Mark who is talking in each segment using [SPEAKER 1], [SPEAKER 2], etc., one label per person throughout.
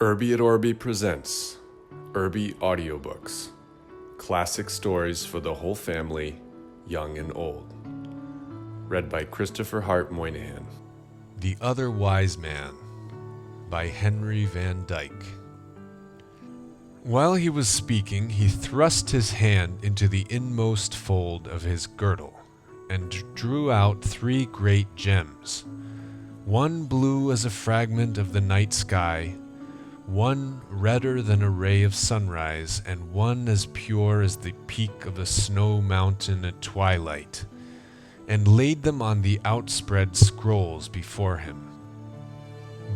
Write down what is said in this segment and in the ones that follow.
[SPEAKER 1] Irby at Orby presents Irby Audiobooks, classic stories for the whole family, young and old. Read by Christopher Hart Moynihan.
[SPEAKER 2] The Other Wise Man by Henry Van Dyke. While he was speaking, he thrust his hand into the inmost fold of his girdle and drew out 3 great gems, one blue as a fragment of the night sky, one redder than a ray of sunrise, and one as pure as the peak of a snow mountain at twilight, and laid them on the outspread scrolls before him.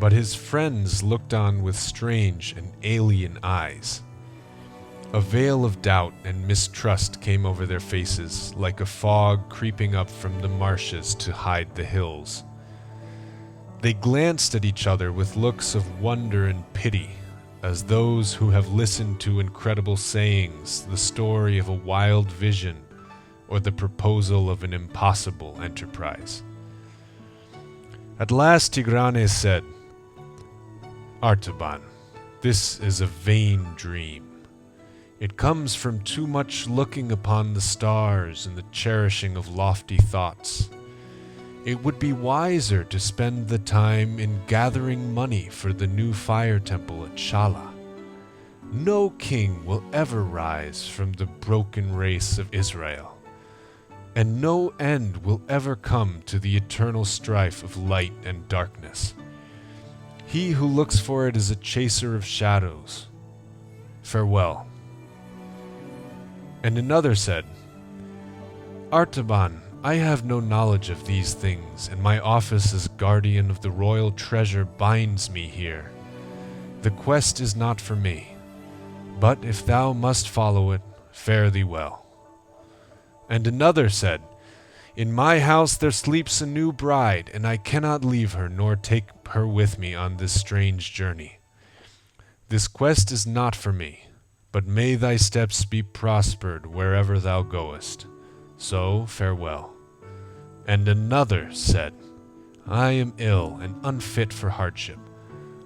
[SPEAKER 2] But his friends looked on with strange and alien eyes. A veil of doubt and mistrust came over their faces, like a fog creeping up from the marshes to hide the hills. They glanced at each other with looks of wonder and pity, as those who have listened to incredible sayings, the story of a wild vision, or the proposal of an impossible enterprise. At last Tigranes said, "Artaban, this is a vain dream. It comes from too much looking upon the stars and the cherishing of lofty thoughts. It would be wiser to spend the time in gathering money for the new fire temple at Shala. No king will ever rise from the broken race of Israel, and no end will ever come to the eternal strife of light and darkness. He who looks for it is a chaser of shadows. Farewell." And another said, "Artaban, I have no knowledge of these things, and my office as guardian of the royal treasure binds me here. The quest is not for me, but if thou must follow it, fare thee well." And another said, "In my house there sleeps a new bride, and I cannot leave her nor take her with me on this strange journey. This quest is not for me, but may thy steps be prospered wherever thou goest. So farewell." And another said, "I am ill and unfit for hardship,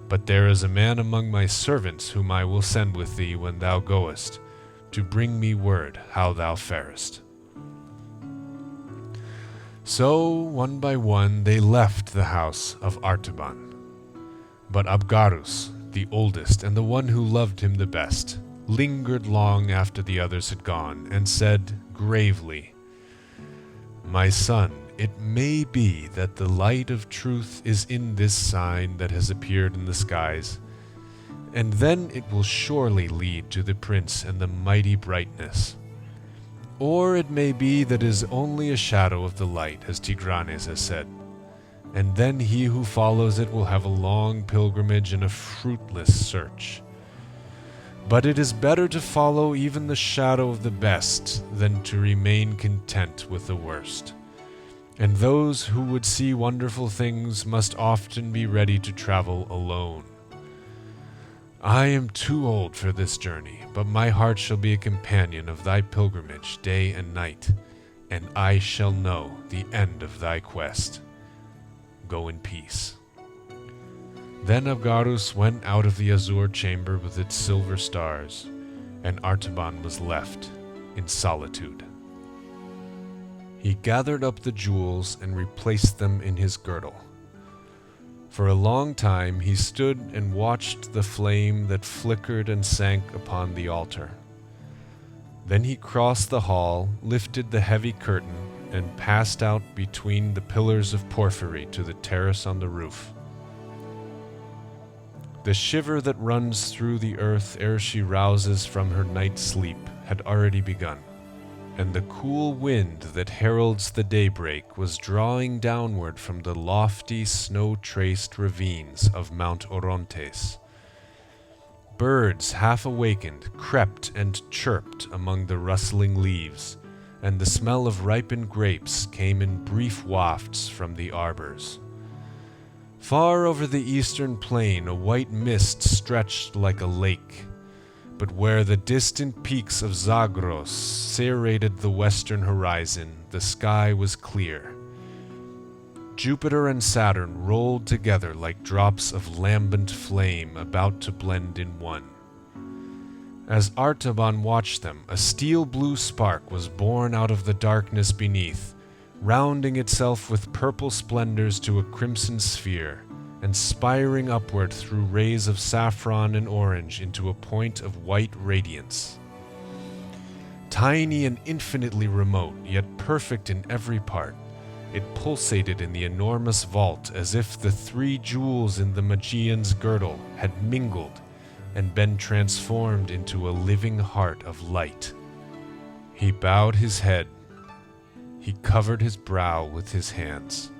[SPEAKER 2] but there is a man among my servants whom I will send with thee when thou goest, to bring me word how thou farest." So, one by one, they left the house of Artaban. But Abgarus, the oldest and the one who loved him the best, lingered long after the others had gone, and said gravely, "My son, it may be that the light of truth is in this sign that has appeared in the skies, and then it will surely lead to the prince and the mighty brightness. Or it may be that it is only a shadow of the light, as Tigranes has said, and then he who follows it will have a long pilgrimage and a fruitless search. But it is better to follow even the shadow of the best than to remain content with the worst. And those who would see wonderful things must often be ready to travel alone. I am too old for this journey, but my heart shall be a companion of thy pilgrimage day and night, and I shall know the end of thy quest. Go in peace." Then Abgarus went out of the azure chamber with its silver stars, and Artaban was left in solitude. He gathered up the jewels and replaced them in his girdle. For a long time he stood and watched the flame that flickered and sank upon the altar. Then he crossed the hall, lifted the heavy curtain, and passed out between the pillars of porphyry to the terrace on the roof. The shiver that runs through the earth ere she rouses from her night sleep had already begun, and the cool wind that heralds the daybreak was drawing downward from the lofty snow-traced ravines of Mount Orontes. Birds, half awakened, crept and chirped among the rustling leaves, and the smell of ripened grapes came in brief wafts from the arbors. Far over the eastern plain a white mist stretched like a lake, but where the distant peaks of Zagros serrated the western horizon, the sky was clear. Jupiter and Saturn rolled together like drops of lambent flame about to blend in one. As Artaban watched them, a steel-blue spark was born out of the darkness beneath, rounding itself with purple splendors to a crimson sphere, and spiring upward through rays of saffron and orange into a point of white radiance. Tiny and infinitely remote, yet perfect in every part, it pulsated in the enormous vault as if the 3 jewels in the Magian's girdle had mingled and been transformed into a living heart of light. He bowed his head. He covered his brow with his hands.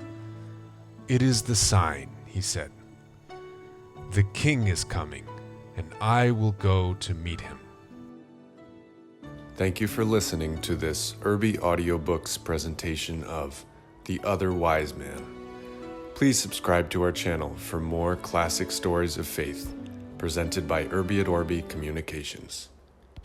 [SPEAKER 2] "It is the sign," he said. "The king is coming, and I will go to meet him."
[SPEAKER 1] Thank you for listening to this Irby Audiobooks presentation of The Other Wise Man. Please subscribe to our channel for more classic stories of faith presented by Irby at Orby Communications.